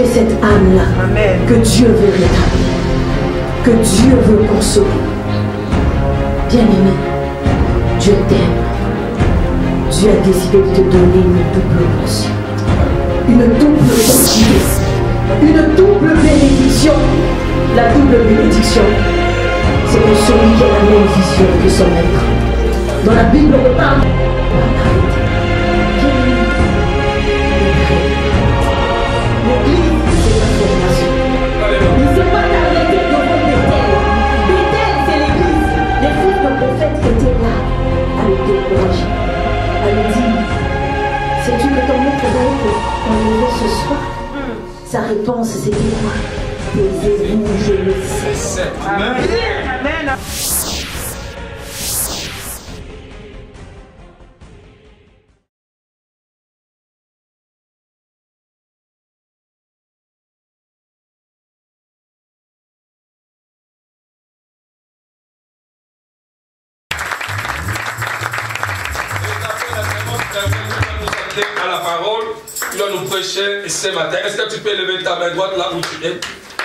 Tu es cette âme-là que Dieu veut rétablir, que Dieu veut consoler. Bien-aimé, Dieu t'aime. Dieu a décidé de te donner une double portion, une double portion, une double bénédiction. La double bénédiction, c'est pour celui qui a la même vision que son maître. Dans la Bible, on parle. L'église, c'est la formation. Il ne s'est pas arrêté devant Bethel. Bethel, c'est l'église. Les fils de prophètes étaient là à le décourager, à le dire, sais-tu que ton maître va être enlevé ce soir? Sa réponse, c'était quoi? Taisez-vous, je le sais. Amen. Amen. À la parole, il va nous prêcher ce matin. Est-ce que tu peux lever ta main droite là où tu es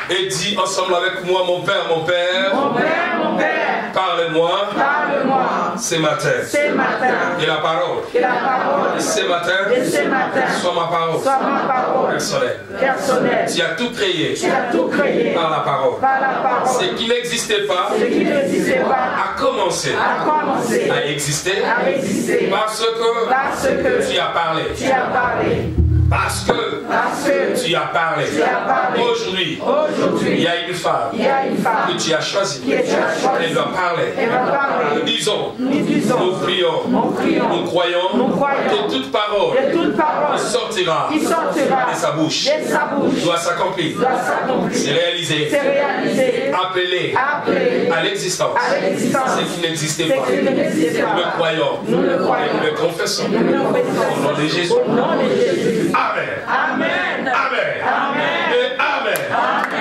et dis ensemble avec moi, mon Père, mon Père. Mon Père, mon Père. Parle-moi. Parle-moi. Ce matin. Ce matin. Et la parole. Et la parole. Ce matin. Et ce matin. Soit ma parole. Soit ma parole. Personnelle. Personnelle. Tu as tout créé. Tu as tout créé. Par la parole. Par la parole. Ce qui n'existait pas. Ce qui n'existait pas. A commencé. A commencé. À exister. À exister. Parce que. Tu as parlé. Tu as parlé. Parce que tu as parlé. Aujourd'hui, il y a une femme que tu as choisie. Elle va parler. Nous disons, nous prions, nous croyons que toute parole qui sortira de sa bouche doit s'accomplir. C'est réalisé. Appelé à l'existence. Ce qui n'existait pas. Nous le croyons. Nous le confessons. Au nom de Jésus. Amen. Amen. Amen. Amen. Et Amen. Amen.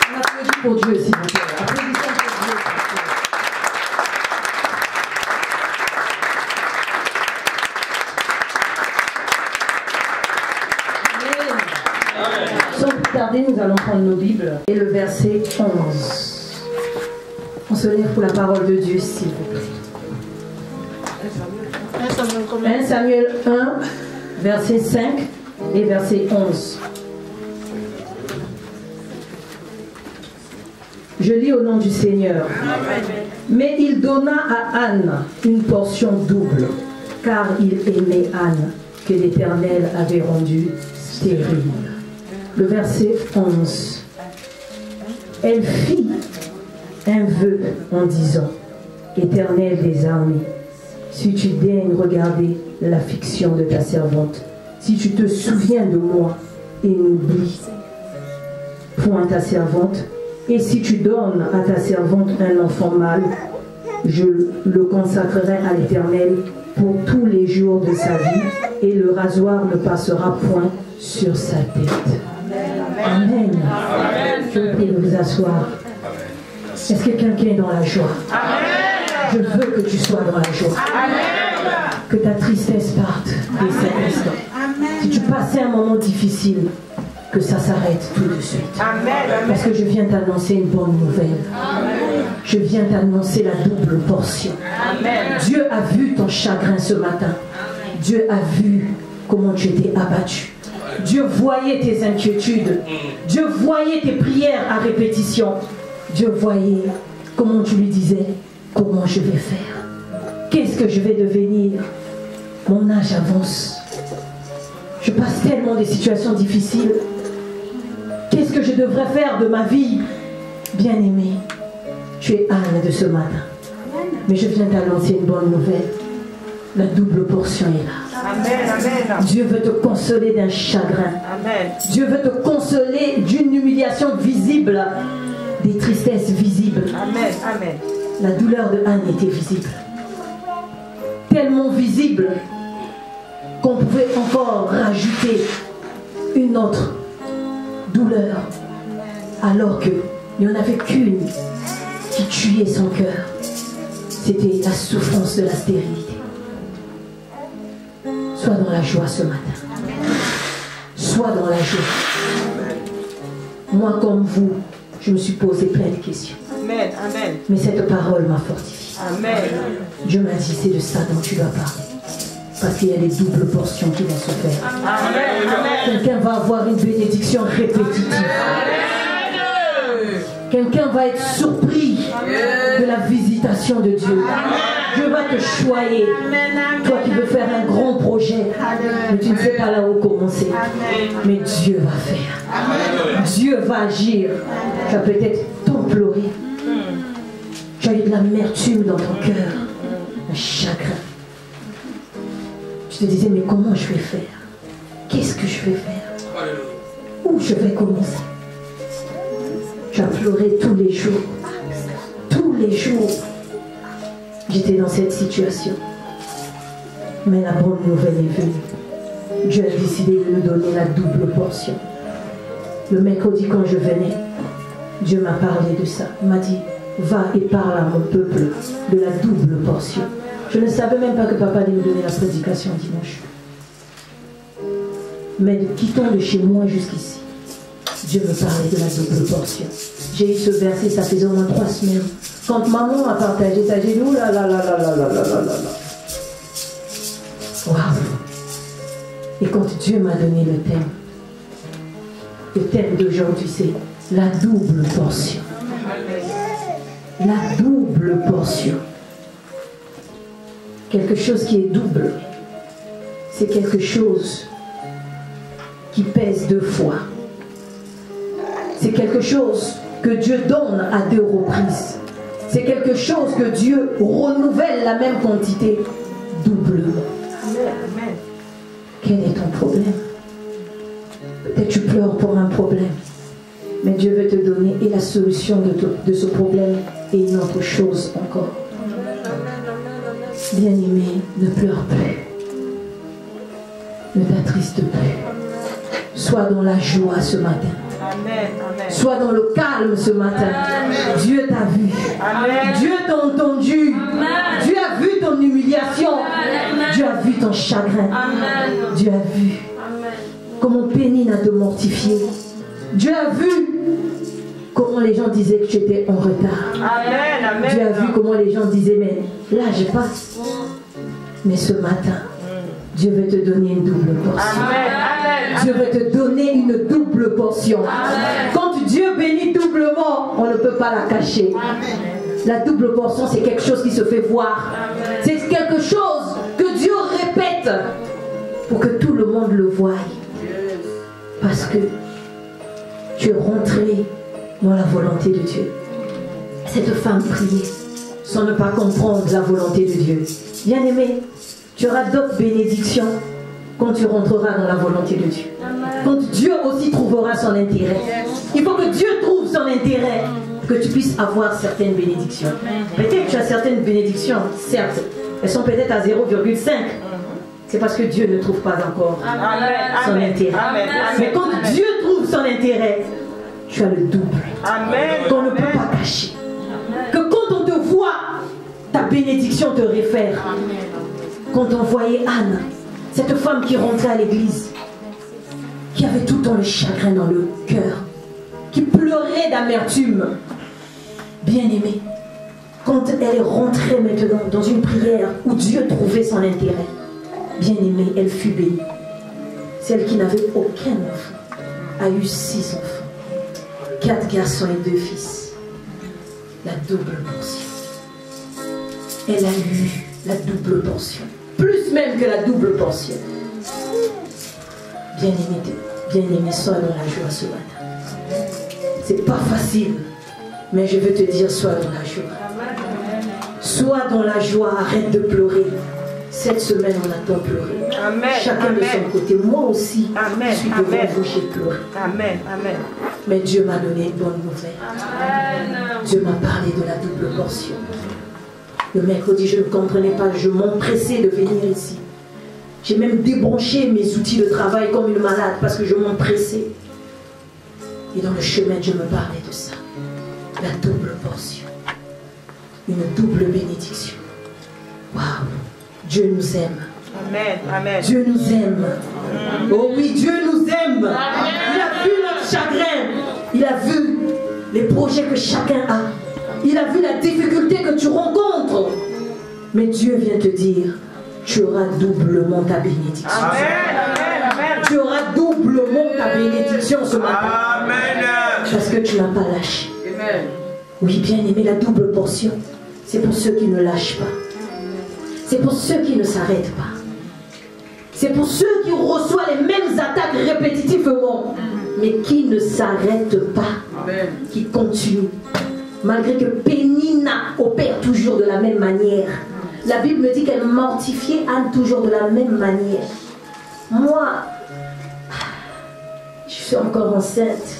On applaudit pour Dieu, s'il vous plaît. Applaudissons pour Dieu. Sans plus tarder, nous allons prendre nos Bibles et le verset 11. On se lève pour la parole de Dieu, s'il vous plaît. 1 Samuel 1, verset 5 et verset 11. Je lis au nom du Seigneur. Mais il donna à Anne une portion double, car il aimait Anne, que l'Éternel avait rendue stérile. Le verset 11. Elle fit un vœu en disant, Éternel des armées, si tu daignes regarder l'affliction de ta servante, si tu te souviens de moi et n'oublie point ta servante, et si tu donnes à ta servante un enfant mâle, je le consacrerai à l'Éternel pour tous les jours de sa vie, et le rasoir ne passera point sur sa tête. Amen. Je vous prie de vous asseoir. Est-ce que quelqu'un est dans la joie? Je veux que tu sois dans la joie. Que ta tristesse parte de cet instant. Si tu passais un moment difficile, que ça s'arrête tout de suite. Parce que je viens t'annoncer une bonne nouvelle. Je viens t'annoncer la double portion. Dieu a vu ton chagrin ce matin. Dieu a vu comment tu étais abattu. Dieu voyait tes inquiétudes. Dieu voyait tes prières à répétition. Dieu voyait comment tu lui disais, comment je vais faire? Qu'est-ce que je vais devenir? Mon âge avance. Je passe tellement de situations difficiles. Qu'est-ce que je devrais faire de ma vie? Bien-aimé, tu es Anne de ce matin. Mais je viens t'annoncer une bonne nouvelle. La double portion est là. Amen, amen. Dieu veut te consoler d'un chagrin. Amen. Dieu veut te consoler d'une humiliation visible, des tristesses visibles. Amen, amen. La douleur de Anne était visible. Tellement visible qu'on pouvait encore rajouter une autre douleur. Alors que Il n'y en avait qu'une qui tuait son cœur. C'était la souffrance de la stérilité. Sois dans la joie ce matin. Sois dans la joie. Moi comme vous, je me suis posé plein de questions. Amen. Amen. Mais cette parole m'a fortifié. Amen. Dieu m'a dit, c'est de ça dont tu dois parler. Parce qu'il y a des doubles portions qui vont se faire. Amen. Amen. Quelqu'un va avoir une bénédiction répétitive. Quelqu'un va être surpris de la visitation de Dieu. Dieu va te choyer. Toi qui veux faire un grand projet, mais tu ne sais pas là où commencer. Mais Dieu va faire. Dieu va agir. Tu vas peut-être tant pleurer. Tu as eu de l'amertume dans ton cœur, un chagrin. Tu te disais, mais comment je vais faire? Qu'est-ce que je vais faire? Où je vais commencer? Tu as pleuré tous les jours. Tous les jours. J'étais dans cette situation. Mais la bonne nouvelle est venue. Dieu a décidé de nous donner la double portion. Le mercredi, quand je venais, Dieu m'a parlé de ça. Il m'a dit, va et parle à mon peuple de la double portion. Je ne savais même pas que papa allait me donner la prédication dimanche. Mais quittons de chez moi jusqu'ici. Dieu me parlait de la double portion. J'ai eu ce verset, ça faisait au moins 3 semaines. Quand maman a partagé ça, j'ai dit, ouh là là là là là là là là là. Waouh! Et quand Dieu m'a donné le thème d'aujourd'hui, c'est la double portion. La double portion. Quelque chose qui est double, c'est quelque chose qui pèse 2 fois. C'est quelque chose que Dieu donne à 2 reprises. C'est quelque chose que Dieu renouvelle la même quantité doublement. Amen. Quel est ton problème? Peut-être tu pleures pour un problème. Mais Dieu veut te donner et la solution de ce problème et une autre chose encore. Bien-aimé, ne pleure plus. Ne t'attriste plus. Sois dans la joie ce matin. Amen. Amen. Sois dans le calme ce matin. Amen. Dieu t'a vu. Amen. Dieu t'a entendu. Amen. Dieu a vu ton humiliation. Amen. Dieu a vu ton chagrin. Amen. Dieu a vu Amen. comment Pénine a te mortifié. Dieu a vu comment les gens disaient que tu étais en retard. Amen. Amen. Dieu a vu comment les gens disaient, mais là je passe. Mais ce matin, Dieu veut te donner une double portion. Amen. Amen. Dieu veut te donner une double portion. Amen. Quand Dieu bénit doublement, on ne peut pas la cacher. La double portion, c'est quelque chose qui se fait voir. C'est quelque chose que Dieu répète pour que tout le monde le voie. Parce que tu es rentré dans la volonté de Dieu. Cette femme priait sans ne pas comprendre la volonté de Dieu. Bien-aimé, tu auras d'autres bénédictions quand tu rentreras dans la volonté de Dieu. Quand Dieu aussi trouvera son intérêt. Il faut que Dieu trouve son intérêt pour que tu puisses avoir certaines bénédictions. Peut-être que tu as certaines bénédictions, certes, elles sont peut-être à 0,5. C'est parce que Dieu ne trouve pas encore son intérêt. Amen. Mais quand Dieu trouve son intérêt, tu as le double. Amen. Qu'on ne peut pas cacher. Que quand on te voit, ta bénédiction te réfère. Quand on voyait Anne, cette femme qui rentrait à l'église, qui avait tout le temps le chagrin dans le cœur, qui pleurait d'amertume, bien-aimée, quand elle est rentrée maintenant dans une prière où Dieu trouvait son intérêt, bien-aimée, elle fut bénie. Celle qui n'avait aucun enfant a eu 6 enfants, 4 garçons et 2 fils. La double portion. Elle a eu la double portion. Plus même que la double portion. Bien-aimé, sois dans la joie ce matin. C'est pas facile, mais je veux te dire, sois dans la joie. Sois dans la joie, arrête de pleurer. Cette semaine, on a tant pleuré. Amen. Chacun de son côté. Moi aussi, Amen. je suis devant vous, j'ai pleuré. Amen. Amen. Mais Dieu m'a donné une bonne nouvelle. Dieu m'a parlé de la double portion. Le mercredi, je ne comprenais pas. Je m'empressais de venir ici. J'ai même débranché mes outils de travail comme une malade parce que je m'empressais. Et dans le chemin, Dieu me parlait de ça. la double portion. Une double bénédiction. Waouh! Dieu nous aime. Amen. Amen. Dieu nous aime. Oh oui, Dieu nous aime. Il a vu notre chagrin. Il a vu les projets que chacun a. Il a vu la difficulté que tu rencontres. Mais Dieu vient te dire, tu auras doublement ta bénédiction. Amen. Tu auras doublement ta bénédiction ce matin. Amen. Parce que tu n'as pas lâché. Amen. Oui, bien aimé, la double portion, c'est pour ceux qui ne lâchent pas. C'est pour ceux qui ne s'arrêtent pas. C'est pour ceux qui reçoivent les mêmes attaques répétitivement, mais qui ne s'arrêtent pas, qui continuent. Malgré que Pénina opère toujours de la même manière. La Bible me dit qu'elle mortifiait Anne toujours de la même manière. Moi, je suis encore enceinte.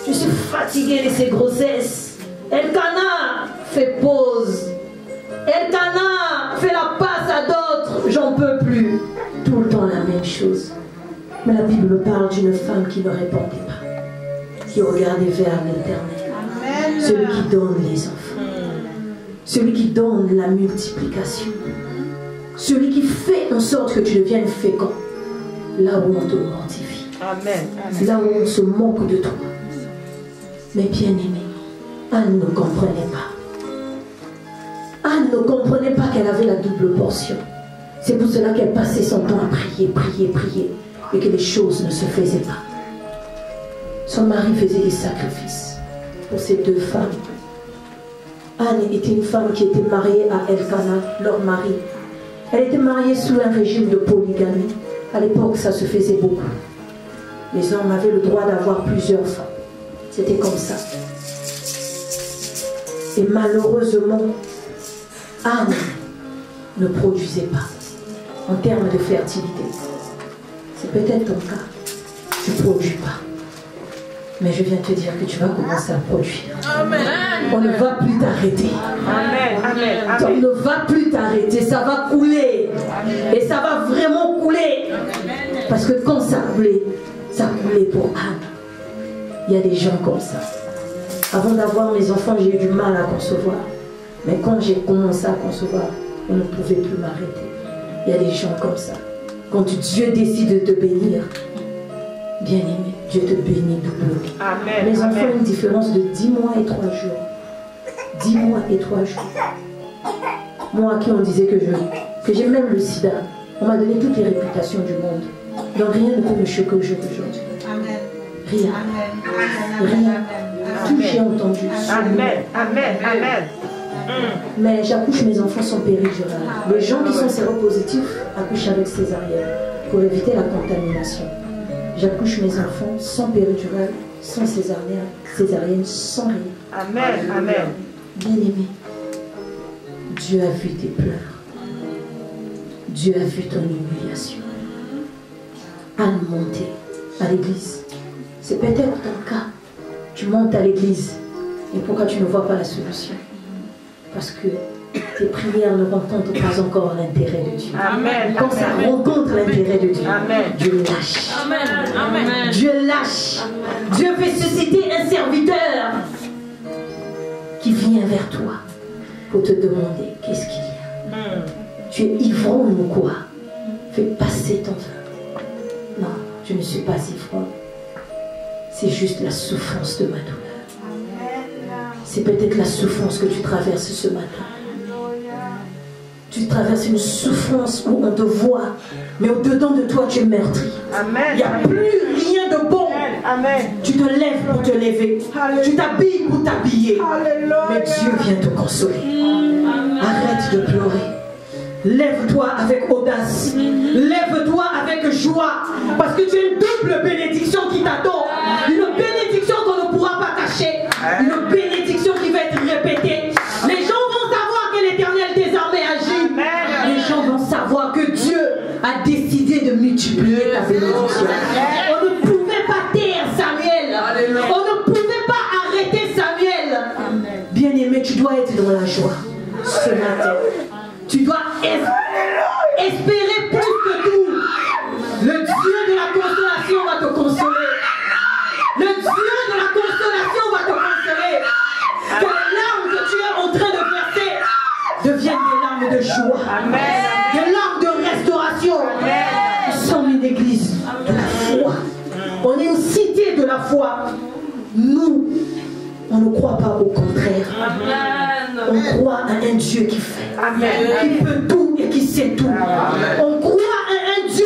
Je suis fatiguée de ces grossesses. Elkana fait pause. Elkana fait la passe à d'autres. J'en peux plus. Tout le temps la même chose. Mais la Bible parle d'une femme qui ne répondait pas, qui regardait vers l'Éternel. Celui qui donne les enfants. Celui qui donne la multiplication. Celui qui fait en sorte que tu deviennes fécond. Là où on te mortifie. Amen. Là où on se moque de toi. Mais bien aimé, Anne ne comprenait pas. Anne ne comprenait pas qu'elle avait la double portion. C'est pour cela qu'elle passait son temps à prier, prier, prier. Et que les choses ne se faisaient pas. Son mari faisait des sacrifices pour ces deux femmes. Anne était une femme qui était mariée à Elkana, leur mari. Elle était mariée sous un régime de polygamie. À l'époque, ça se faisait beaucoup. Les hommes avaient le droit d'avoir plusieurs femmes. C'était comme ça. Et malheureusement, Anne ne produisait pas en termes de fertilité. C'est peut-être ton cas. Tu ne produis pas. Mais je viens te dire que tu vas commencer à produire. Amen. On ne va plus t'arrêter. Amen. Amen. On ne va plus t'arrêter. Ça va couler. Et ça va vraiment couler. Parce que quand ça coulait pour Anne. Il y a des gens comme ça. Avant d'avoir mes enfants, j'ai eu du mal à concevoir. Mais quand j'ai commencé à concevoir, on ne pouvait plus m'arrêter. Il y a des gens comme ça. Quand Dieu décide de te bénir, bien aimé, Dieu te bénit doublement. Amen. Mes enfants Amen. ont une différence de 10 mois et 3 jours. 10 mois et 3 jours. Moi à qui on disait que j'ai même le sida, on m'a donné toutes les réputations du monde. Donc rien ne peut me choquer au jour d'aujourd'hui. Rien. Rien. Tout j'ai entendu. Amen. Amen. Amen. Mais j'accouche mes enfants sans péridurale. Les gens qui sont séropositifs accouchent avec césarienne pour éviter la contamination. J'accouche mes enfants sans péridurale, sans césarienne, sans rien. Amen. Amen. Bien aimé, Dieu a vu tes pleurs. Dieu a vu ton humiliation. Anne monter à l'église. C'est peut-être ton cas. Tu montes à l'église. Et pourquoi tu ne vois pas la solution? Parce que tes prières ne rencontrent pas encore l'intérêt de Dieu. Amen. Quand ça rencontre l'intérêt de Dieu, Amen. Dieu lâche. Amen. Amen. Dieu lâche. Dieu fait susciter un serviteur qui vient vers toi pour te demander qu'est-ce qu'il y a. Tu es ivrogne ou quoi? Fais passer ton vin. Non, je ne suis pas ivrogne. C'est juste la souffrance de ma douleur. C'est peut-être la souffrance que tu traverses ce matin. Tu traverses une souffrance où on te voit, mais au-dedans de toi, tu es meurtri. Amen. Il n'y a plus rien de bon. Amen. Tu te lèves pour te lever. Alléluia. Tu t'habilles pour t'habiller. Alléluia. Mais Dieu vient te consoler. Arrête de pleurer. Lève-toi avec audace. Lève-toi avec joie. Parce que tu as une double bénédiction qui t'attend. Une bénédiction qu'on ne pourra pas cacher. Une bénédiction qui va être répétée. Les gens vont savoir que l'Éternel des armées agit. Les gens vont savoir que Dieu a décidé de multiplier ta bénédiction. On ne pouvait pas taire Samuel. On ne pouvait pas arrêter Samuel. Bien-aimé, tu dois être dans la joie ce matin. Tu dois espérer plus que tout. Le Dieu de la consolation va te consoler. Le Dieu de la consolation va te consoler. deviennent des larmes de joie. Amen. Des larmes de restauration. Amen. Nous sommes une église de la foi. On est une cité de la foi. Nous, on ne croit pas au contraire. Amen. On croit à un Dieu qui fait, Amen. qui peut tout et qui sait tout. Amen. On croit à un Dieu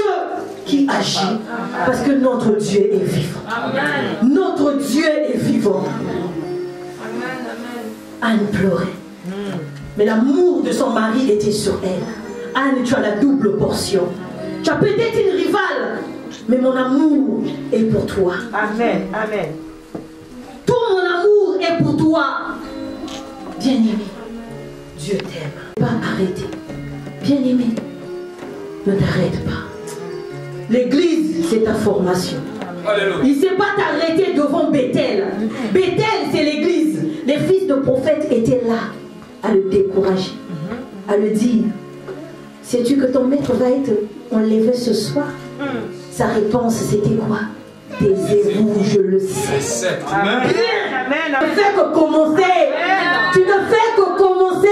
qui agit parce que notre Dieu est vivant. Amen. Notre Dieu est vivant. Anne pleurait. Mais l'amour de son mari était sur elle. Anne, tu as la double portion. Tu as peut-être une rivale, mais mon amour est pour toi. Amen. Amen. Tout mon amour est pour toi. Bien-aimé, Dieu t'aime. Pas arrêter. Bien-aimé, ne t'arrête pas. L'église, c'est ta formation. Alléluia. Il ne sait pas t'arrêter devant Bethel. Bethel, c'est l'église. Les fils de prophètes étaient là à le décourager, à le dire, sais-tu que ton maître va être enlevé ce soir? Sa réponse, c'était quoi? Taisez-vous, je le sais. Amen. Tu ne fais que commencer. Tu ne fais que commencer.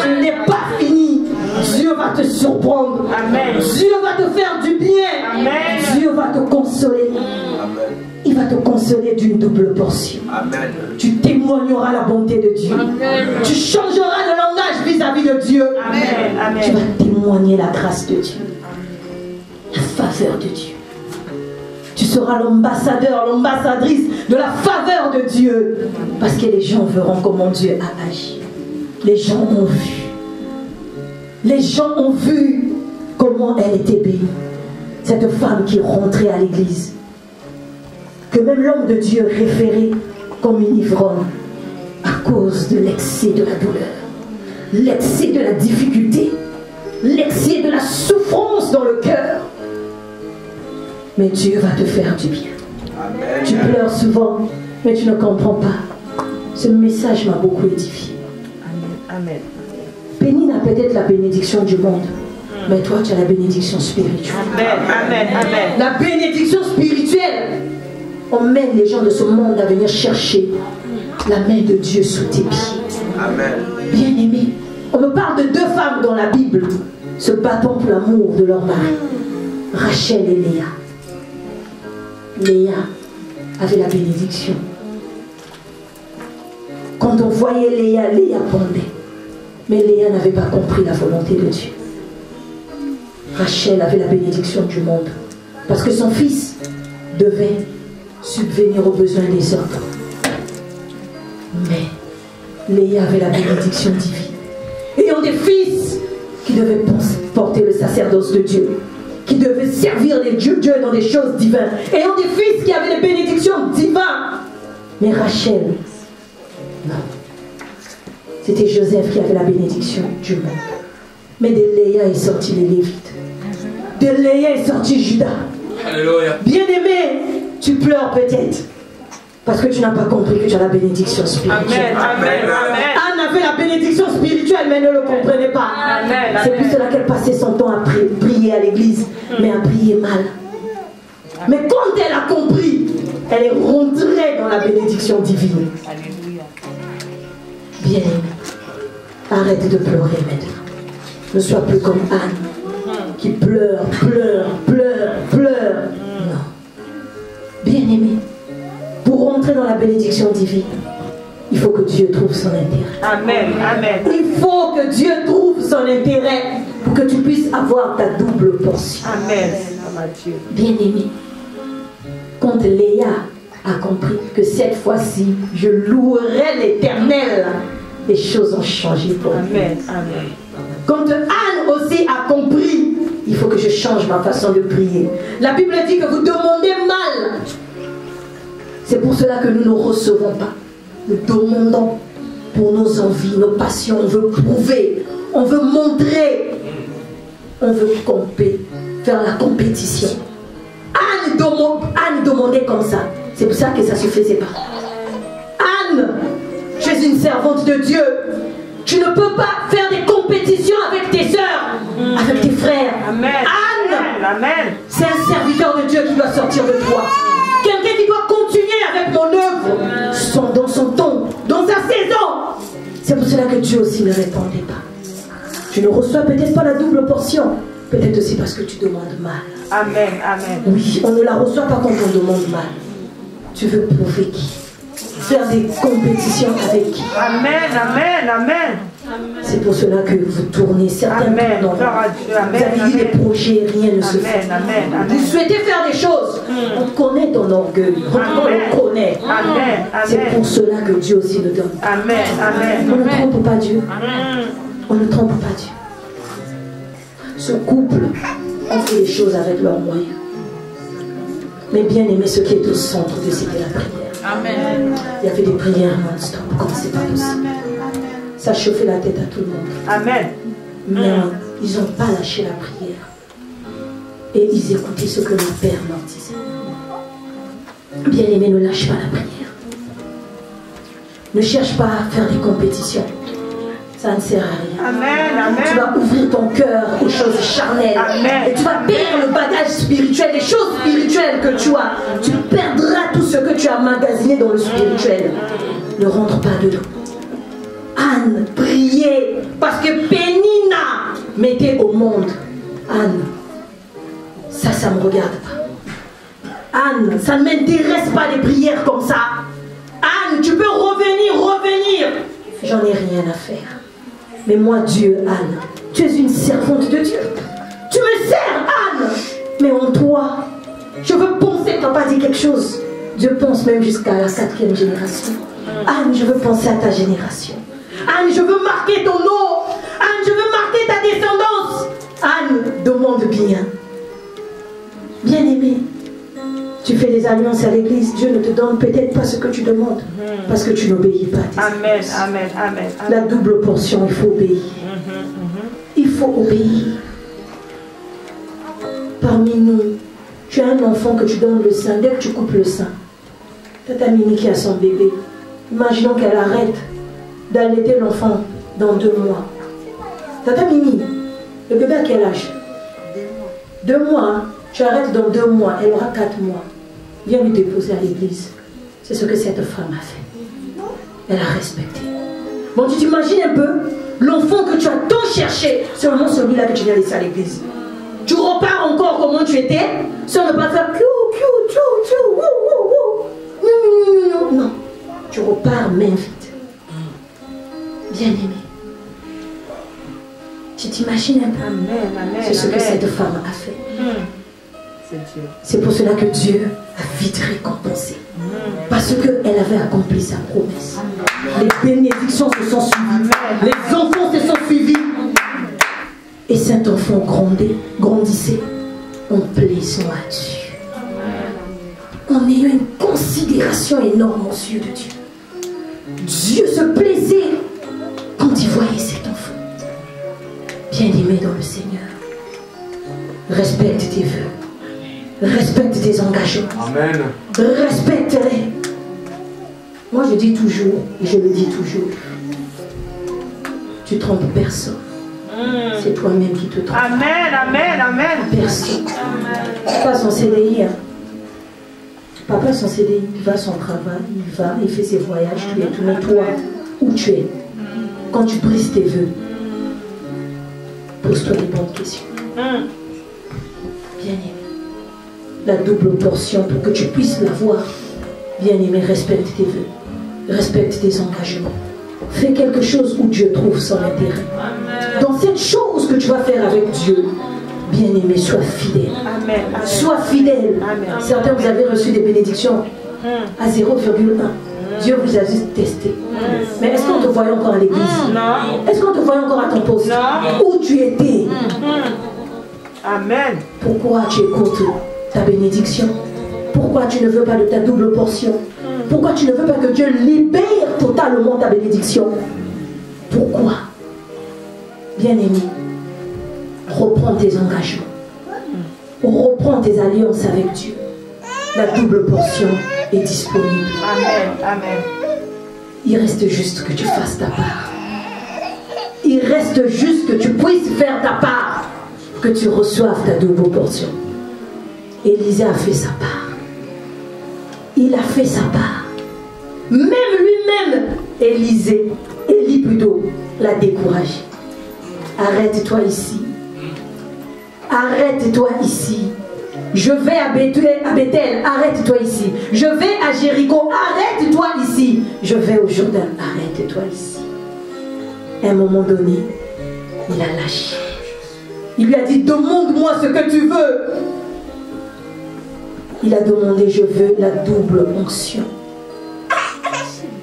Tu n'es pas fini. Dieu va te surprendre. Amen. Dieu va te faire du bien. Amen. Dieu va te consoler. Il va te consoler d'une double portion. Amen. Tu témoigneras la bonté de Dieu. Amen. Tu changeras de langage vis-à-vis de Dieu. Amen. Amen. Tu vas témoigner la grâce de Dieu, la faveur de Dieu. Tu seras l'ambassadeur, l'ambassadrice de la faveur de Dieu. Parce que les gens verront comment Dieu a agi. Les gens ont vu. Les gens ont vu comment elle était bénie. Cette femme qui rentrait à l'église. Que même l'homme de Dieu référait comme une ivrogne à cause de l'excès de la douleur, l'excès de la difficulté, l'excès de la souffrance dans le cœur. Mais Dieu va te faire du bien. Amen. Tu pleures souvent, mais tu ne comprends pas. Ce message m'a beaucoup édifié. Amen. Pénine a peut-être la bénédiction du monde, mais toi tu as la bénédiction spirituelle. Amen. Amen. Amen. La bénédiction spirituelle emmène les gens de ce monde à venir chercher la main de Dieu sous tes pieds. Amen. Bien-aimé, on me parle de deux femmes dans la Bible se battant pour l'amour de leur mari. Rachel et Léa. Léa avait la bénédiction. Quand on voyait Léa, Léa pendait. Mais Léa n'avait pas compris la volonté de Dieu. Rachel avait la bénédiction du monde. Parce que son fils devait subvenir aux besoins des autres. Mais Léa avait la bénédiction divine. Ayant des fils qui devaient porter le sacerdoce de Dieu, qui devaient servir les Dieu dans des choses divines. Ayant des fils qui avaient les bénédictions divines. Mais Rachel, non. C'était Joseph qui avait la bénédiction du monde. Mais de Léa est sorti les Lévites. De Léa est sorti Judas. Alléluia. Bien-aimé, tu pleures peut-être parce que tu n'as pas compris que tu as la bénédiction spirituelle. Amen. Amen. Anne avait la bénédiction spirituelle, mais elle ne le comprenait pas. Amen. C'est pour cela qu'elle passait son temps à prier à l'église, mais à prier mal. Mais quand elle a compris, elle est rentrée dans la bénédiction divine. Alléluia. Bien-aimé, arrête de pleurer maintenant. Ne sois plus comme Anne, qui pleure, pleure, pleure, pleure. Non. Bien-aimé, pour rentrer dans la bénédiction divine, il faut que Dieu trouve son intérêt. Amen. Amen. Il faut que Dieu trouve son intérêt pour que tu puisses avoir ta double portion. Amen. Dieu. Bien-aimé, quand Léa a compris que cette fois-ci, je louerai l'Éternel, les choses ont changé pour lui. Amen. Amen. Quand Anne aussi a compris, il faut que je change ma façon de prier. La Bible dit que vous demandez mal. C'est pour cela que nous ne recevons pas. Nous demandons pour nos envies, nos passions. On veut prouver, on veut montrer, on veut faire la compétition. Anne demandait comme ça. C'est pour ça que ça ne se faisait pas. Anne, tu es une servante de Dieu. Tu ne peux pas faire des compétitions avec tes sœurs, avec tes frères. Amen. Anne, Amen. c'est un serviteur de Dieu qui doit sortir de toi. Quelqu'un qui doit continuer avec mon œuvre dans son temps, dans sa saison. C'est pour cela que Dieu aussi ne répondait pas. Tu ne reçois peut-être pas la double portion. Peut-être aussi parce que tu demandes mal. Amen, amen. Oui, on ne la reçoit pas quand on demande mal. Tu veux prouver qui? Faire des compétitions avec qui? Amen, amen, amen. C'est pour cela que vous tournez certains Amen. dans vous avez eu des projets, rien ne se fait. Vous souhaitez faire des choses. On connaît ton orgueil. On le connaît. C'est pour cela que Dieu aussi le donne. Amen, amen. On ne trompe pas Dieu. On ne trompe pas Dieu. Ce couple ont fait les choses avec leurs moyens. Mais bien aimé, ce qui est au centre de c'était la prière. Amen. Il y avait des prières non-stop, comme c'est pas possible. Ça chauffait la tête à tout le monde. Amen. Mais ils n'ont pas lâché la prière. Et ils écoutaient ce que le Père leur disait. Bien aimé, ne lâche pas la prière. Ne cherche pas à faire des compétitions. Ça ne sert à rien. Amen, amen. Tu vas ouvrir ton cœur aux choses charnelles. Amen. Et tu vas perdre le bagage spirituel, les choses spirituelles que tu as. Tu perdras tout ce que tu as emmagasiné dans le spirituel. Ne rentre pas dedans. Anne priait parce que Pénina mettait au monde. Anne, ça ne me regarde pas. Anne, ça ne m'intéresse pas les prières comme ça. Anne, tu peux revenir. J'en ai rien à faire. Mais moi, Dieu, Anne, tu es une servante de Dieu. Tu me sers, Anne. Mais en toi, je veux penser, tu n'as pas dit quelque chose. Dieu pense même jusqu'à la 4e génération. Anne, je veux penser à ta génération. Anne, je veux marquer ton nom. Anne, je veux marquer ta descendance. Anne, demande bien. Bien-aimé, tu fais des alliances à l'église. Dieu ne te donne peut-être pas ce que tu demandes. Parce que tu n'obéis pas. Amen, amen, amen. La double portion, il faut obéir. Il faut obéir. Parmi nous, tu as un enfant que tu donnes le sein. Dès que tu coupes le sein, Tata Mini qui a son bébé, imaginons qu'elle arrête d'allaiter l'enfant dans 2 mois. Tata Mini, le bébé à quel âge? 2 mois, hein? Tu arrêtes dans 2 mois, elle aura 4 mois. Viens lui déposer à l'église. C'est ce que cette femme a fait. Elle a respecté. Bon, tu t'imagines un peu l'enfant que tu as tant cherché, seulement celui-là que tu viens laisser à l'église. Tu repars encore comment tu étais, sans ne pas faire non. Tu repars main vide. Bien-aimé. Tu t'imagines un peu? C'est ce que cette femme a fait. C'est pour cela que Dieu a vite récompensé. Parce qu'elle avait accompli sa promesse. Les bénédictions se sont suivies. Les enfants se sont suivis. Et cet enfant grandissait en plaisant à Dieu. En ayant une considération énorme aux yeux de Dieu. Dieu se plaisait quand il voyait cet enfant. Bien-aimé dans le Seigneur, respecte tes vœux. Respecte tes engagements. Amen. Respecte-les. Moi je dis toujours, et je le dis toujours, tu trompes personne. C'est toi-même qui te trompes. Amen, amen, amen. Personne. Pas son CDI. Hein. Papa, son CDI, il va à son travail, il fait ses voyages, tu es tout. Mais toi, où tu es? Quand tu brises tes vœux, pose-toi les bonnes questions. Bien-aimé. La double portion pour que tu puisses l'avoir. Bien-aimé, respecte tes vœux. Respecte tes engagements. Fais quelque chose où Dieu trouve son intérêt. Dans cette chose que tu vas faire avec Dieu, bien-aimé, sois fidèle. Amen. Sois fidèle. Amen. Certains, vous avez reçu des bénédictions à 0,1. Dieu vous a juste testé. Mais est-ce qu'on te voyait encore à l'église? Non. Est-ce qu'on te voyait encore à ton poste? Non. Où tu étais? Amen. Pourquoi tu écoutes ta bénédiction? Pourquoi tu ne veux pas de ta double portion? Pourquoi tu ne veux pas que Dieu libère totalement ta bénédiction? Pourquoi? Bien-aimé, reprends tes engagements. Reprends tes alliances avec Dieu. La double portion est disponible. Amen. Amen. Il reste juste que tu fasses ta part. Il reste juste que tu puisses faire ta part. Que tu reçoives ta double portion. Élisée a fait sa part. Il a fait sa part. Même lui-même, Élie plutôt, l'a découragé. arrête-toi ici. Arrête-toi ici. Je vais à Bethel, arrête-toi ici. Je vais à Jéricho, arrête-toi ici. Je vais au Jourdain, arrête-toi ici. À un moment donné, il a lâché. Il lui a dit, demande-moi ce que tu veux. Il a demandé, je veux la double onction.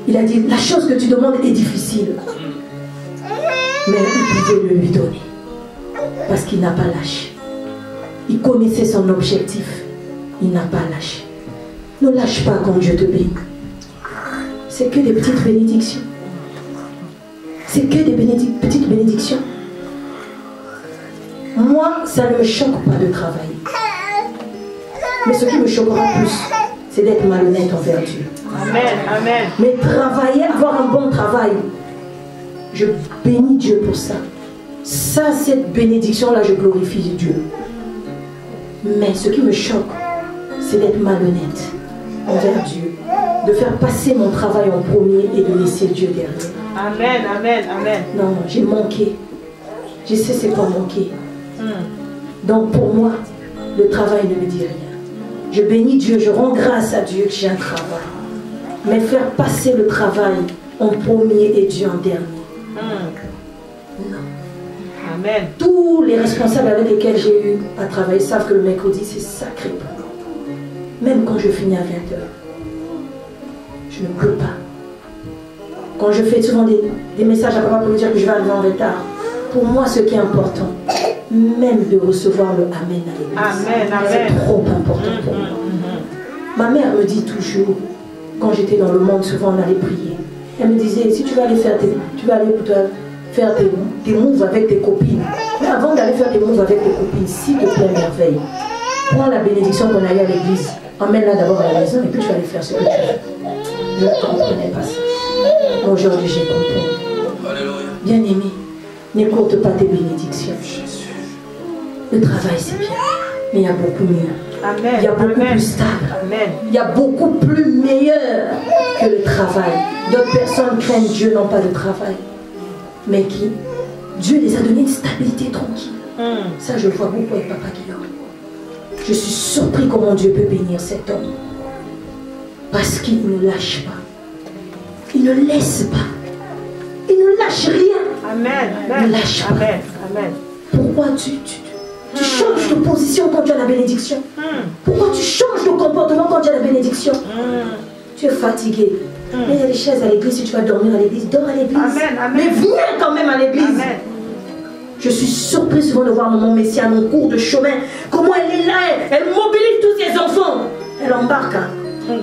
Il a dit, la chose que tu demandes est difficile. Mais il pouvait le lui donner. Parce qu'il n'a pas lâché. Il connaissait son objectif. Il n'a pas lâché. Ne lâche pas quand Dieu te bénit. C'est que des petites bénédictions. C'est que des petites bénédictions. Moi, ça ne me choque pas de travailler. Mais ce qui me choquera plus, c'est d'être malhonnête envers Dieu. Amen, amen. Mais travailler, avoir un bon travail, je bénis Dieu pour ça. Ça, cette bénédiction-là, je glorifie Dieu. Mais ce qui me choque, c'est d'être malhonnête envers Dieu. De faire passer mon travail en premier et de laisser Dieu derrière. Amen, amen, amen. Non, j'ai manqué. Je sais c'est pas manquer. Donc pour moi, le travail ne me dit rien. Je bénis Dieu, je rends grâce à Dieu que j'ai un travail. Mais faire passer le travail en premier et Dieu en dernier. Non. Amen. Tous les responsables avec lesquels j'ai eu à travailler savent que le mercredi c'est sacré pour moi. Même quand je finis à 20h, je ne peux pas. Quand je fais souvent des messages à papa pour lui dire que je vais arriver en retard, pour moi ce qui est important, même de recevoir le Amen à l'église, c'est trop important pour moi. Ma mère me dit toujours, quand j'étais dans le monde, souvent on allait prier. Elle me disait, si tu vas aller faire tes moves avec tes copines, mais avant d'aller faire tes moves avec tes copines, s'il te plaît, merveille, prends la bénédiction qu'on a eu à l'église, emmène-la d'abord à la maison et puis tu vas aller faire ce que tu veux. Je ne comprenais pas ça. Aujourd'hui, j'ai compris. Bien aimé, n'écoute pas tes bénédictions. Le travail, c'est bien, mais il y a beaucoup mieux. Amen. Il y a beaucoup plus stable. Amen. Il y a beaucoup plus meilleur que le travail. D'autres personnes craignent Dieu, n'ont pas de travail. Mais qui Dieu les a donné une stabilité tranquille. Ça, je le vois beaucoup avec Papa Guillaume. Je suis surpris comment Dieu peut bénir cet homme. Parce qu'il ne lâche pas. Il ne laisse pas. Il ne lâche rien. Amen. Il ne lâche pas. Amen. Amen. Pourquoi tu changes de position quand tu as la bénédiction? Pourquoi tu changes de comportement quand tu as la bénédiction? Tu es fatigué. Mais il y a des chaises à l'église. Si tu vas dormir à l'église, dors à l'église. Mais viens quand même à l'église. Je suis surprise souvent de voir maman Messia en cours de chemin. Comment elle est là, elle mobilise tous ses enfants. Elle embarque.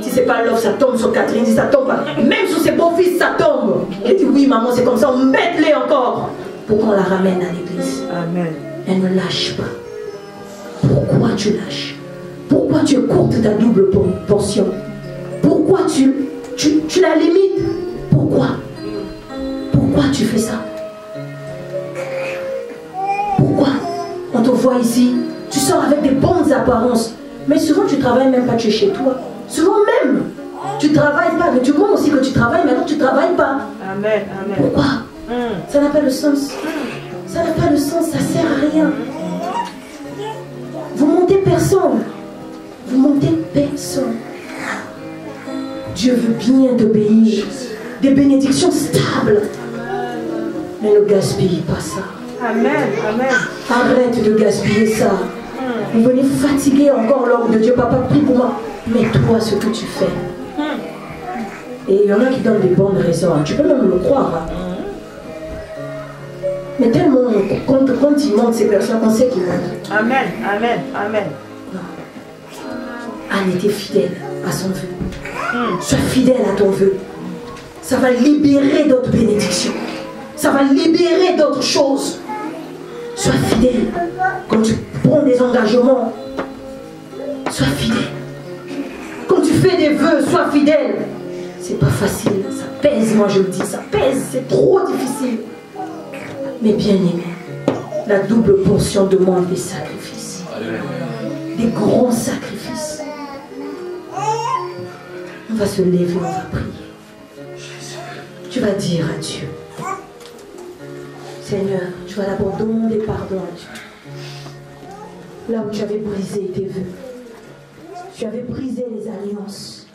Si c'est pas l'offre, ça tombe sur Catherine. Si ça tombe pas, même sur ses beaux-fils, ça tombe. Elle dit oui maman, c'est comme ça, on met-les encore. Pour qu'on la ramène à l'église. Amen. Elle ne lâche pas. Pourquoi tu lâches? Pourquoi tu écoutes ta double portion? Pourquoi tu la limites? Pourquoi? Pourquoi tu fais ça? Pourquoi? On te voit ici, tu sors avec des bonnes apparences, mais souvent tu travailles même pas, tu es chez toi. Souvent même, tu travailles pas, mais tu montres aussi que tu travailles, mais non, tu travailles pas. Amen. Amen. Pourquoi? Ça n'a pas de sens. Ça n'a pas de sens, ça sert à rien. Vous montez personne. Vous montez personne. Dieu veut bien t'obéir. Des bénédictions stables. Mais ne gaspille pas ça. Amen. Amen. Arrête de gaspiller ça. Vous venez fatiguer encore l'homme de Dieu. Papa, prie pour moi. Mais toi, ce que tu fais. Et il y en a qui donnent des bonnes raisons. Tu peux même le croire. Mais tellement, quand ils montent ces personnes, on sait qu'ils montent. Amen. Amen. Amen. Anne était fidèle à son vœu. Sois fidèle à ton vœu. Ça va libérer d'autres bénédictions. Ça va libérer d'autres choses. Sois fidèle. Quand tu prends des engagements, sois fidèle. Quand tu fais des vœux, sois fidèle. C'est pas facile. Ça pèse, moi je le dis. Ça pèse. C'est trop difficile. Mais bien aimé, la double portion demande des sacrifices. Des grands sacrifices. On va se lever, on va prier. Tu vas dire à Dieu, Seigneur, tu vas d'abord demander pardon à Dieu. Là où tu avais brisé tes vœux, tu avais brisé les alliances,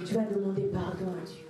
tu vas demander pardon à Dieu.